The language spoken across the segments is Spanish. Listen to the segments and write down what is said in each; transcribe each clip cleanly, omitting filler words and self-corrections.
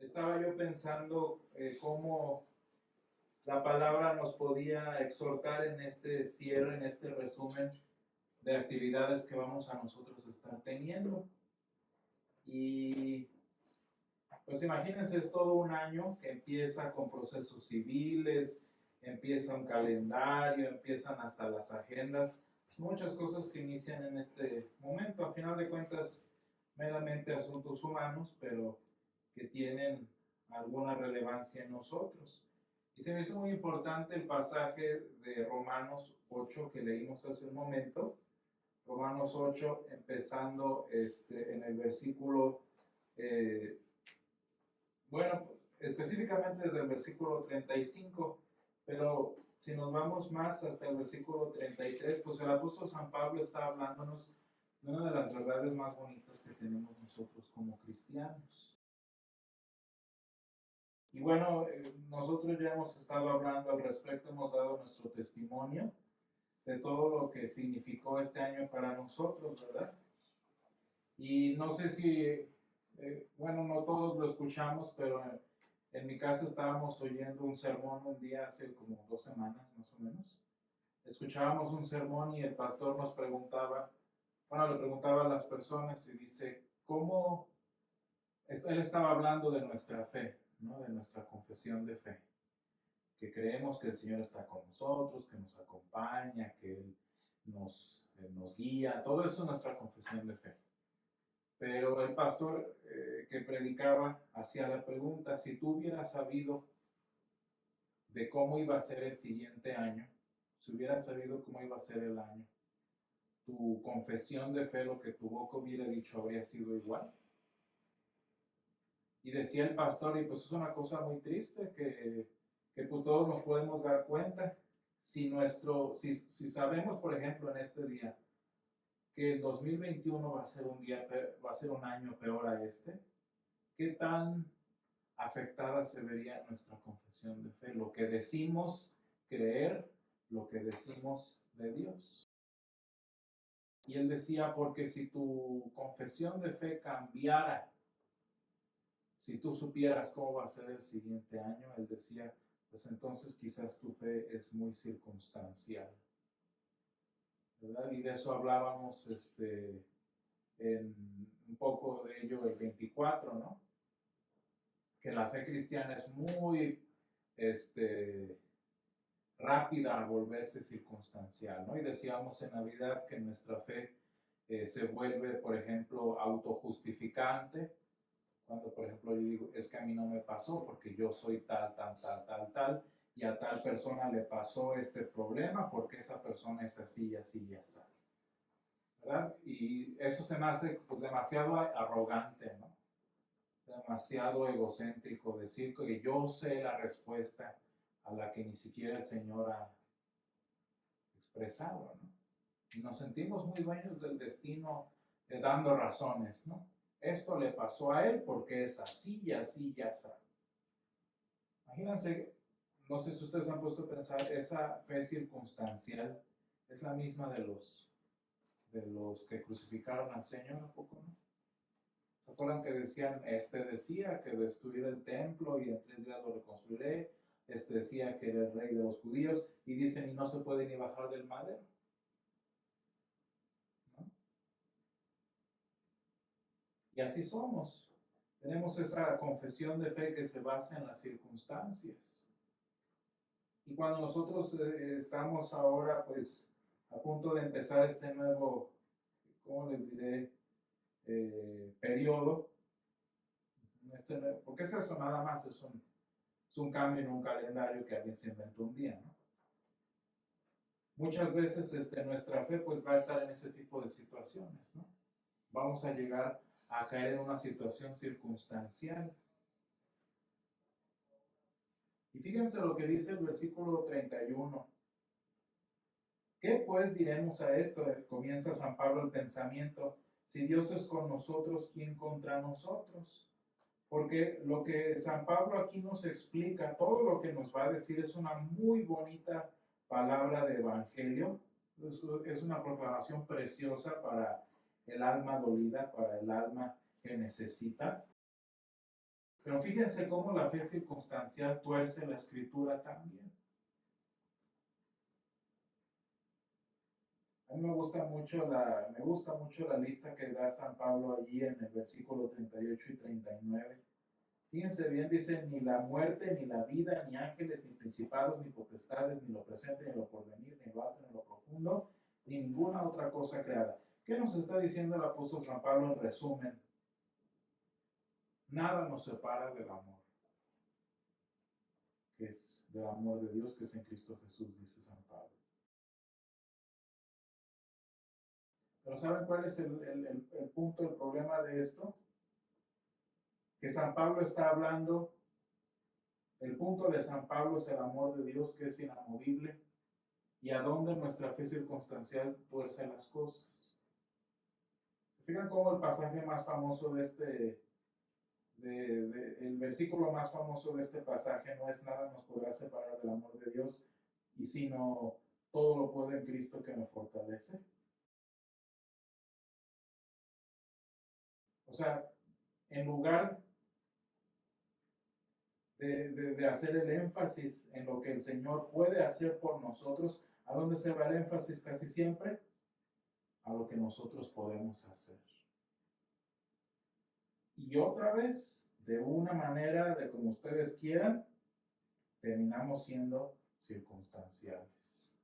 Estaba yo pensando cómo la palabra nos podía exhortar en este cierre, en este resumen de actividades que vamos a nosotros estar teniendo. Y pues imagínense, es todo un año que empieza con procesos civiles, empieza un calendario, empiezan hasta las agendas, muchas cosas que inician en este momento. A final de cuentas, meramente asuntos humanos, pero que tienen alguna relevancia en nosotros. Y se me hizo muy importante el pasaje de Romanos 8 que leímos hace un momento. Romanos 8, empezando en el versículo, eh, bueno, específicamente desde el versículo 35, pero si nos vamos más hasta el versículo 33, pues el apóstol San Pablo está hablándonos de una de las verdades más bonitas que tenemos nosotros como cristianos. Y bueno, nosotros ya hemos estado hablando al respecto, hemos dado nuestro testimonio de todo lo que significó este año para nosotros, ¿verdad? Y no sé si, bueno, no todos lo escuchamos, pero en mi casa estábamos oyendo un sermón un día hace como 2 semanas más o menos. Escuchábamos un sermón y el pastor nos preguntaba, bueno, le preguntaba a las personas y dice, ¿cómo? Él estaba hablando de nuestra fe, ¿no? De nuestra confesión de fe, que creemos que el Señor está con nosotros, que nos acompaña, que Él nos guía, todo eso es nuestra confesión de fe. Pero el pastor que predicaba hacía la pregunta, si tú hubieras sabido de cómo iba a ser el siguiente año, si hubieras sabido cómo iba a ser el año, tu confesión de fe, lo que tu boca hubiera dicho, habría sido igual. Y decía el pastor, y pues es una cosa muy triste que pues todos nos podemos dar cuenta, si sabemos, por ejemplo, en este día, que el 2021 va a ser un año peor a este, ¿qué tan afectada se vería nuestra confesión de fe? Lo que decimos creer, lo que decimos de Dios. Y él decía, porque si tu confesión de fe cambiara, si tú supieras cómo va a ser el siguiente año, él decía, pues entonces quizás tu fe es muy circunstancial, ¿verdad? Y de eso hablábamos en un poco de ello el 24, ¿no? Que la fe cristiana es muy rápida a volverse circunstancial, ¿no? Y decíamos en Navidad que nuestra fe se vuelve, por ejemplo, autojustificante, cuando, por ejemplo, yo digo, es que a mí no me pasó porque yo soy tal, tal, tal, tal, tal, y a tal persona le pasó este problema porque esa persona es así, así y así, ¿verdad? Y eso se me hace pues, demasiado arrogante, ¿no? Demasiado egocéntrico decir que yo sé la respuesta a la que ni siquiera el Señor ha expresado, ¿no? Y nos sentimos muy dueños del destino dando razones, ¿no? Esto le pasó a él porque es así y así y así. Imagínense, no sé si ustedes han puesto a pensar, esa fe circunstancial es la misma de los que crucificaron al Señor, ¿a poco no? ¿Se acuerdan que decían, decía que destruiré el templo y en 3 días lo reconstruiré? Decía que era el rey de los judíos y dicen, y no se puede ni bajar del madero, ¿no? Y así somos. Tenemos esa confesión de fe que se basa en las circunstancias. Y cuando nosotros estamos ahora, pues, a punto de empezar este nuevo, ¿cómo les diré? Periodo, porque es eso nada más, es un cambio en un calendario que alguien se inventó un día, ¿no? Muchas veces nuestra fe pues va a estar en ese tipo de situaciones, ¿no? Vamos a llegar a caer en una situación circunstancial. Y fíjense lo que dice el versículo 31. ¿Qué pues diremos a esto? Comienza San Pablo el pensamiento. Si Dios es con nosotros, ¿quién contra nosotros? Porque lo que San Pablo aquí nos explica, todo lo que nos va a decir es una muy bonita palabra de evangelio. Es una proclamación preciosa para el alma dolida, para el alma que necesita. Pero fíjense cómo la fe circunstancial tuerce la escritura también. A mí me gusta mucho la lista que da San Pablo allí en el versículo 38 y 39. Fíjense bien, dice, ni la muerte, ni la vida, ni ángeles, ni principados, ni potestades, ni lo presente, ni lo porvenir, ni lo alto, ni lo profundo, ni ninguna otra cosa creada. ¿Qué nos está diciendo el apóstol San Pablo en resumen? Nada nos separa del amor, que es del amor de Dios que es en Cristo Jesús, dice San Pablo. Pero ¿saben cuál es el punto, el problema de esto? Que San Pablo está hablando, el punto de San Pablo es el amor de Dios que es inamovible y a dónde nuestra fe circunstancial tuerce las cosas. ¿Se fijan cómo el pasaje más famoso el versículo más famoso de este pasaje no es nada nos podrá separar del amor de Dios y sino todo lo puedo en Cristo que me fortalece? O sea, en lugar de hacer el énfasis en lo que el Señor puede hacer por nosotros, ¿a dónde se va el énfasis casi siempre? A lo que nosotros podemos hacer. Y otra vez, de una manera, de como ustedes quieran, terminamos siendo circunstanciales.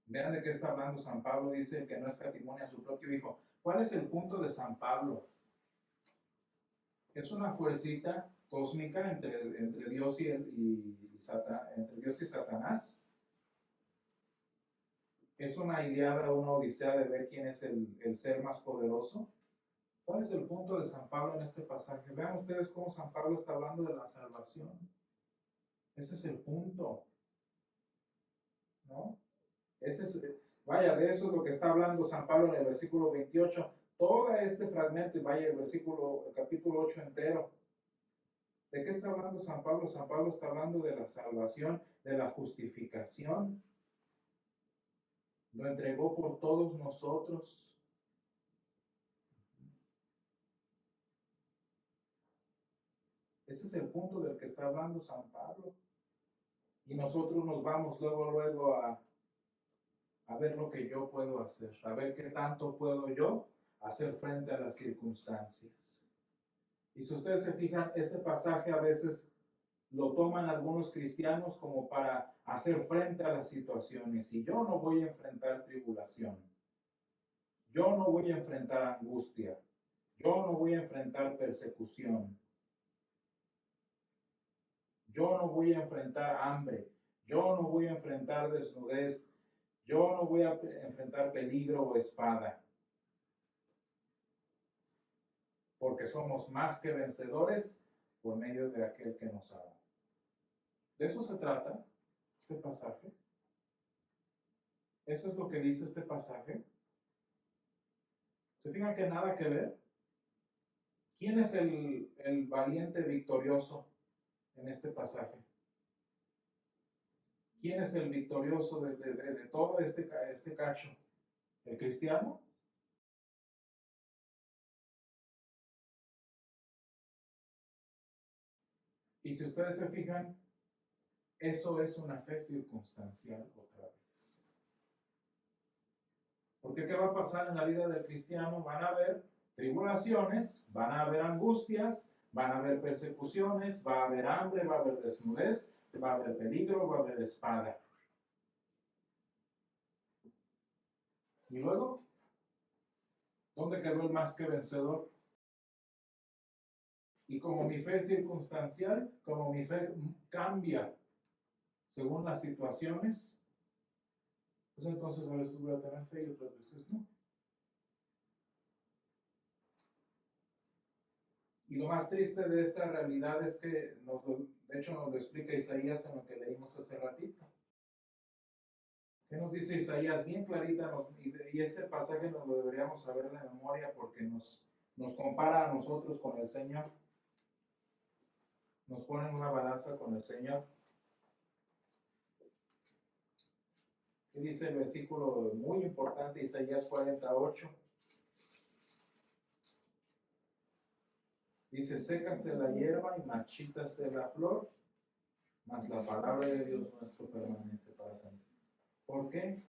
Vean de qué está hablando San Pablo, dice que no escatimonia a su propio Hijo. ¿Cuál es el punto de San Pablo? Es una fuercita cósmica entre Dios y Satanás. Es una Ilíada, una Odisea de ver quién es el ser más poderoso. ¿Cuál es el punto de San Pablo en este pasaje? Vean ustedes cómo San Pablo está hablando de la salvación. Ese es el punto, ¿no? Vaya, de eso es lo que está hablando San Pablo en el versículo 28. Todo este fragmento, y vaya el capítulo 8 entero. ¿De qué está hablando San Pablo? San Pablo está hablando de la salvación, de la justificación. Lo entregó por todos nosotros. Ese es el punto del que está hablando San Pablo. Y nosotros nos vamos luego a ver lo que yo puedo hacer, a ver qué tanto puedo yo hacer frente a las circunstancias. Y si ustedes se fijan, este pasaje a veces lo toman algunos cristianos como para hacer frente a las situaciones. Y yo no voy a enfrentar tribulación. Yo no voy a enfrentar angustia. Yo no voy a enfrentar persecución. Yo no voy a enfrentar hambre. Yo no voy a enfrentar desnudez. Yo no voy a enfrentar peligro o espada. Porque somos más que vencedores por medio de aquel que nos ama. De eso se trata este pasaje. Eso es lo que dice este pasaje. ¿Se fijan que nada que ver? ¿Quién es el valiente victorioso en este pasaje? ¿Quién es el victorioso de todo este cacho? ¿El cristiano? Y si ustedes se fijan, eso es una fe circunstancial otra vez. Porque ¿qué va a pasar en la vida del cristiano? Van a haber tribulaciones, van a haber angustias, van a haber persecuciones, va a haber hambre, va a haber desnudez, va a haber peligro, va a haber espada. Y luego, ¿dónde quedó el más que vencedor? Y como mi fe es circunstancial, como mi fe cambia según las situaciones, pues entonces a veces voy a tener fe y otras veces no. Y lo más triste de esta realidad es que, de hecho nos lo explica Isaías en lo que leímos hace ratito. ¿Qué nos dice Isaías? Bien clarita, y ese pasaje nos lo deberíamos saber de memoria porque nos compara a nosotros con el Señor. Nos pone en una balanza con el Señor. ¿Qué dice el versículo muy importante, Isaías 48? Dice, sécase la hierba y marchítase la flor, mas la palabra de Dios nuestro permanece para siempre. ¿Por qué?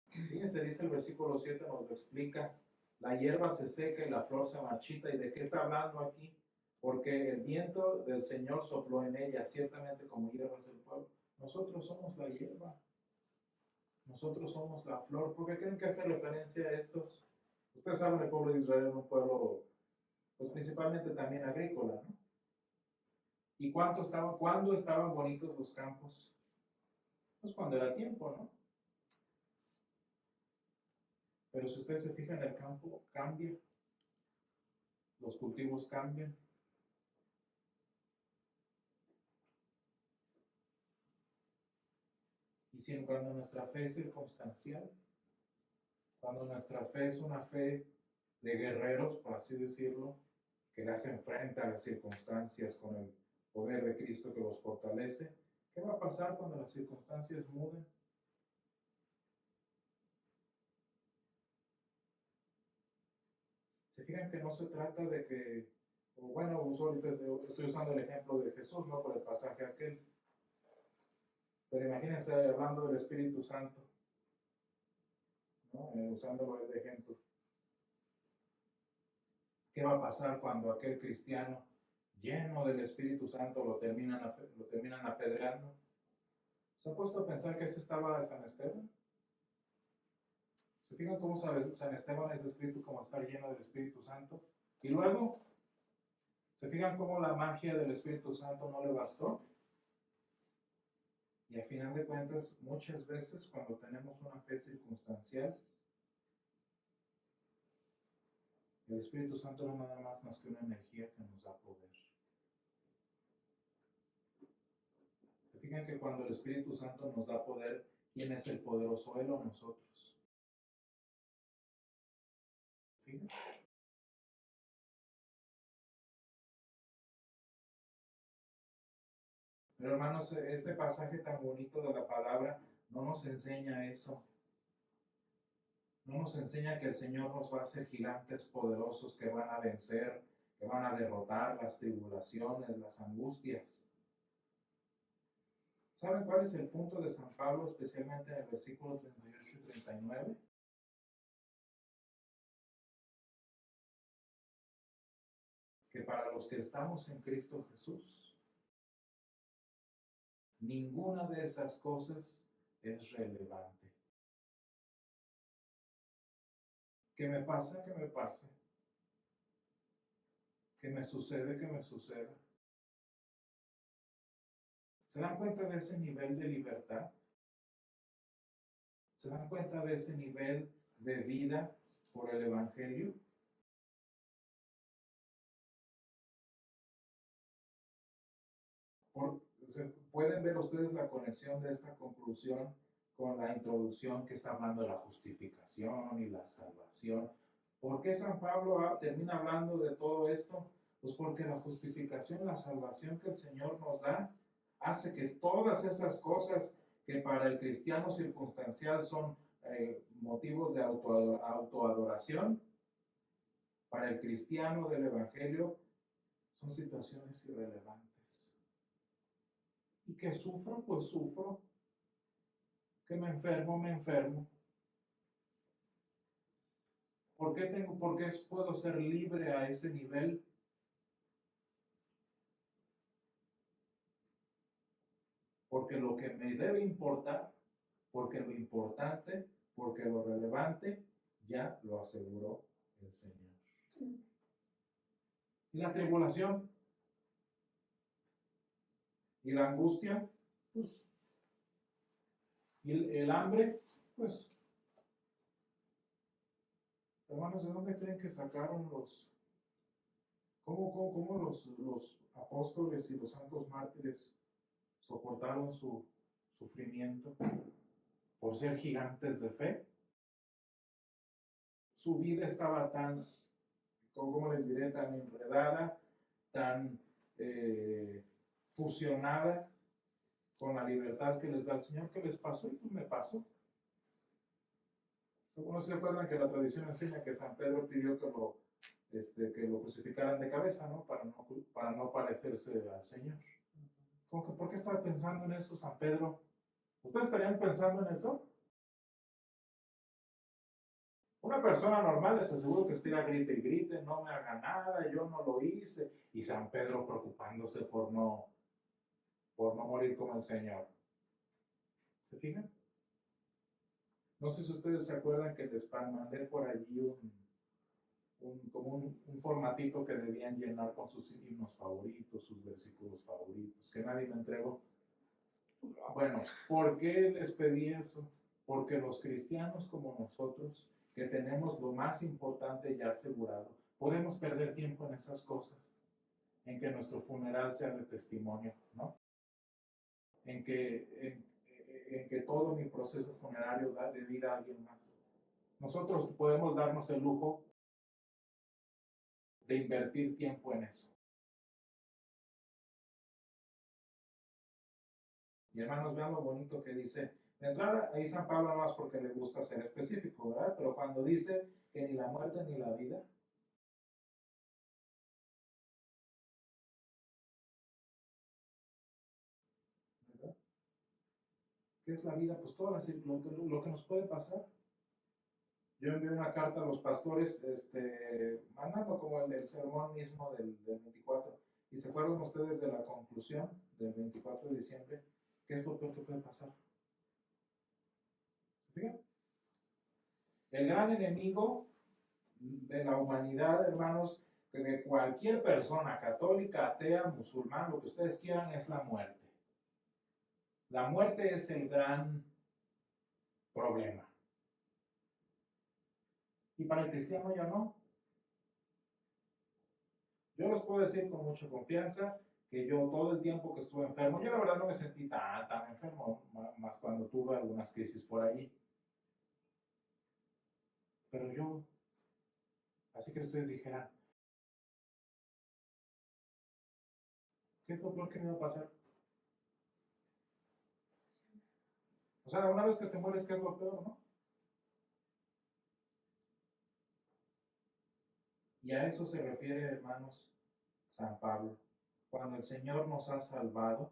Fíjense, dice el versículo 7, nos lo explica. La hierba se seca y la flor se marchita. ¿Y de qué está hablando aquí? Porque el viento del Señor sopló en ella, ciertamente como hierbas del pueblo. Nosotros somos la hierba. Nosotros somos la flor. ¿Por qué creen que hace referencia a estos? Ustedes saben, el pueblo de Israel era un pueblo, pues principalmente también agrícola, ¿no? ¿Y cuándo estaban bonitos los campos? Pues cuando era tiempo, ¿no? Pero si ustedes se fijan, el campo cambia, los cultivos cambian. Y si cuando nuestra fe es circunstancial, cuando nuestra fe es una fe de guerreros, por así decirlo, que le hacen frente a las circunstancias con el poder de Cristo que los fortalece, ¿qué va a pasar cuando las circunstancias muden? Se fijan que no se trata de que, o bueno, ahorita estoy usando el ejemplo de Jesús, ¿no? Por el pasaje aquel. Pero imagínense hablando del Espíritu Santo, ¿no? Usándolo de ejemplo. ¿Qué va a pasar cuando aquel cristiano lleno del Espíritu Santo lo terminan apedreando? ¿Se han puesto a pensar que ese estaba San Esteban? ¿Se fijan cómo San Esteban es descrito como estar lleno del Espíritu Santo? Y luego, ¿se fijan cómo la magia del Espíritu Santo no le bastó? Y a final de cuentas, muchas veces cuando tenemos una fe circunstancial, el Espíritu Santo no es nada más que una energía que nos da poder. Se fijan que cuando el Espíritu Santo nos da poder, ¿quién es el poderoso, él o nosotros? ¿Fijan? Pero hermanos, este pasaje tan bonito de la palabra no nos enseña eso. No nos enseña que el Señor nos va a hacer gigantes poderosos que van a vencer, que van a derrotar las tribulaciones, las angustias. ¿Saben cuál es el punto de San Pablo, especialmente en el versículo 38 y 39? Que para los que estamos en Cristo Jesús, ninguna de esas cosas es relevante. ¿Qué me pasa? ¿Qué me pase? ¿Qué me sucede? ¿Qué me suceda? ¿Se dan cuenta de ese nivel de libertad? ¿Se dan cuenta de ese nivel de vida por el Evangelio? Pueden ver ustedes la conexión de esta conclusión con la introducción que está hablando de la justificación y la salvación. ¿Por qué San Pablo termina hablando de todo esto? Pues porque la justificación, la salvación que el Señor nos da, hace que todas esas cosas que para el cristiano circunstancial son motivos de autoadoración, para el cristiano del Evangelio son situaciones irrelevantes. Y que sufro, pues sufro. Que me enfermo, me enfermo. ¿Por qué puedo ser libre a ese nivel? Porque lo que me debe importar, porque lo importante, porque lo relevante, ya lo aseguró el Señor. ¿Y la tribulación? ¿Y la angustia? Pues. ¿Y el hambre? Pues. Hermanos, ¿de dónde creen que sacaron cómo los apóstoles y los santos mártires soportaron su sufrimiento por ser gigantes de fe? Su vida estaba tan, ¿cómo les diré?, tan enredada, tan fusionada con la libertad que les da el Señor, que les pasó y pues me pasó. Algunos se acuerdan que la tradición enseña que San Pedro pidió que lo crucificaran de cabeza, ¿no? Para no parecerse al Señor. ¿Por qué estaba pensando en eso San Pedro? ¿Ustedes estarían pensando en eso? Una persona normal les aseguro que estaría grite y grite, no me haga nada, yo no lo hice. Y San Pedro preocupándose por no morir como el Señor. ¿Se fijan? No sé si ustedes se acuerdan que les mandé por allí un formatito que debían llenar con sus himnos favoritos, sus versículos favoritos, que nadie me entregó. Bueno, ¿por qué les pedí eso? Porque los cristianos como nosotros, que tenemos lo más importante ya asegurado, podemos perder tiempo en esas cosas, en que nuestro funeral sea de testimonio, ¿no? En que todo mi proceso funerario da de vida a alguien más. Nosotros podemos darnos el lujo de invertir tiempo en eso. Y hermanos, vean lo bonito que dice. De entrada, ahí San Pablo no es porque le gusta ser específico, ¿verdad? Pero cuando dice que ni la muerte ni la vida, ¿verdad? ¿Qué es la vida? Pues todo lo que nos puede pasar. Yo envié una carta a los pastores, mandando como el sermón mismo del 24. Y se acuerdan ustedes de la conclusión del 24 de diciembre. ¿Qué es lo peor que puede pasar? Fíjate. El gran enemigo de la humanidad, hermanos, que de cualquier persona, católica, atea, musulmán, lo que ustedes quieran, es la muerte. La muerte es el gran problema. Y para el cristiano ya no. Yo les puedo decir con mucha confianza que yo todo el tiempo que estuve enfermo, yo la verdad no me sentí tan enfermo, más cuando tuve algunas crisis por ahí. Pero yo, así que ustedes dijeran, ¿qué es lo peor que me va a pasar? O sea, una vez que te mueres, ¿qué es lo peor, no? Y a eso se refiere, hermanos, San Pablo. Cuando el Señor nos ha salvado,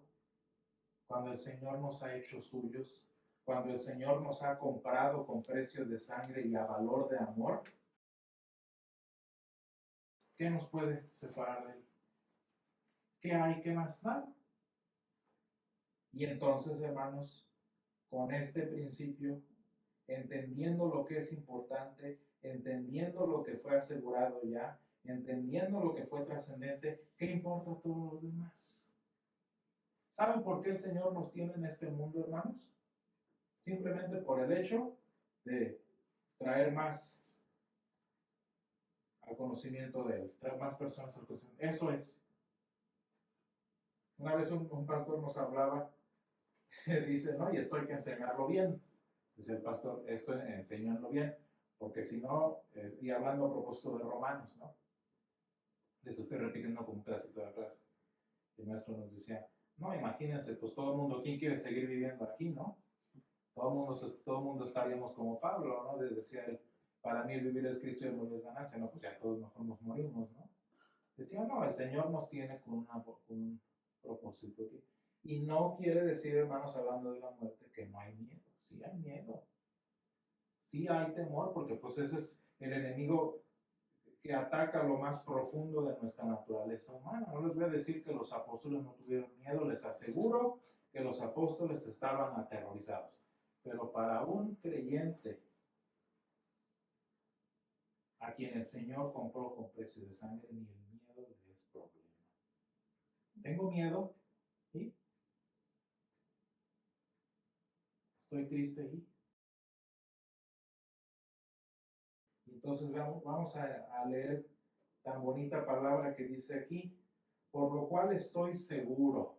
cuando el Señor nos ha hecho suyos, cuando el Señor nos ha comprado con precio de sangre y a valor de amor, ¿qué nos puede separar de Él? ¿Qué hay? ¿Qué más? Nada. Y entonces, hermanos, con este principio, entendiendo lo que es importante, entendiendo lo que fue asegurado ya, entendiendo lo que fue trascendente, ¿qué importa todo lo demás? ¿Saben por qué el Señor nos tiene en este mundo, hermanos? Simplemente por el hecho de traer más al conocimiento de Él, traer más personas al conocimiento. Eso es. Una vez un pastor nos hablaba, dice, no, y esto hay que enseñarlo bien. Dice el pastor, esto enseñarlo bien, porque si no, y hablando a propósito de Romanos, ¿no? Les estoy repitiendo como un pedacito de la clase. El maestro nos decía, no, imagínense, pues todo el mundo, ¿quién quiere seguir viviendo aquí, no? Todo el mundo estaríamos como Pablo, ¿no? Decía él, para mí el vivir es Cristo y el morir es ganancia, ¿no? Pues ya todos mejor nos morimos, ¿no? Decía, no, el Señor nos tiene con un propósito aquí. Y no quiere decir, hermanos, hablando de la muerte, que no hay miedo. Sí hay miedo. Sí hay temor, porque pues ese es el enemigo que ataca lo más profundo de nuestra naturaleza humana. No les voy a decir que los apóstoles no tuvieron miedo, les aseguro que los apóstoles estaban aterrorizados. Pero para un creyente a quien el Señor compró con precio de sangre, ni el miedo le es problema. Tengo miedo y estoy triste y entonces vamos a leer tan bonita palabra que dice aquí, por lo cual estoy seguro.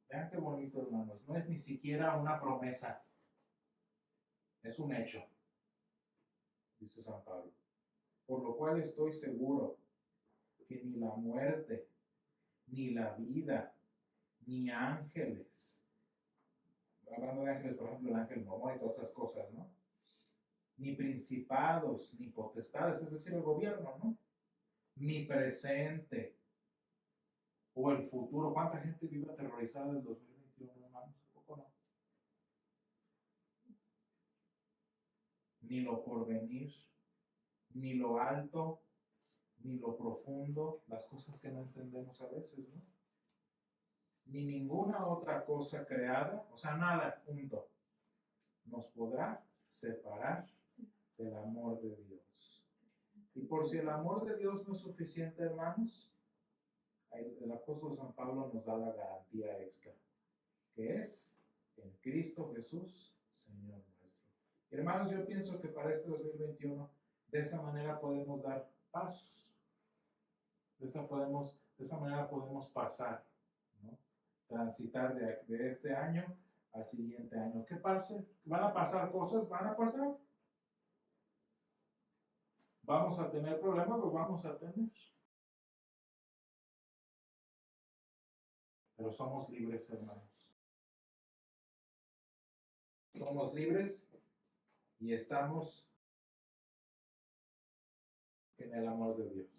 Vean qué bonito, hermanos. No es ni siquiera una promesa, es un hecho, dice San Pablo. Por lo cual estoy seguro que ni la muerte, ni la vida, ni ángeles, hablando de ángeles, por ejemplo, el ángel mormón y todas esas cosas, ¿no? ni principados, ni potestades, es decir, el gobierno, ¿no? Ni presente o el futuro. ¿Cuánta gente vive aterrorizada en el 2021, hermanos? ¿Un poco no? Ni lo porvenir, ni lo alto, ni lo profundo, las cosas que no entendemos a veces, ¿no? Ni ninguna otra cosa creada, o sea, nada, punto, nos podrá separar del amor de Dios. Y por si el amor de Dios no es suficiente, hermanos, el apóstol San Pablo nos da la garantía extra, que es en Cristo Jesús, Señor nuestro. Y hermanos, yo pienso que para este 2021, de esa manera podemos dar pasos. De esa manera podemos pasar, ¿no? Transitar de este año al siguiente año. ¿Qué pase? ¿Van a pasar cosas? ¿Van a pasar? ¿Vamos a tener problemas? Los vamos a tener. Pero somos libres, hermanos. Somos libres y estamos en el amor de Dios.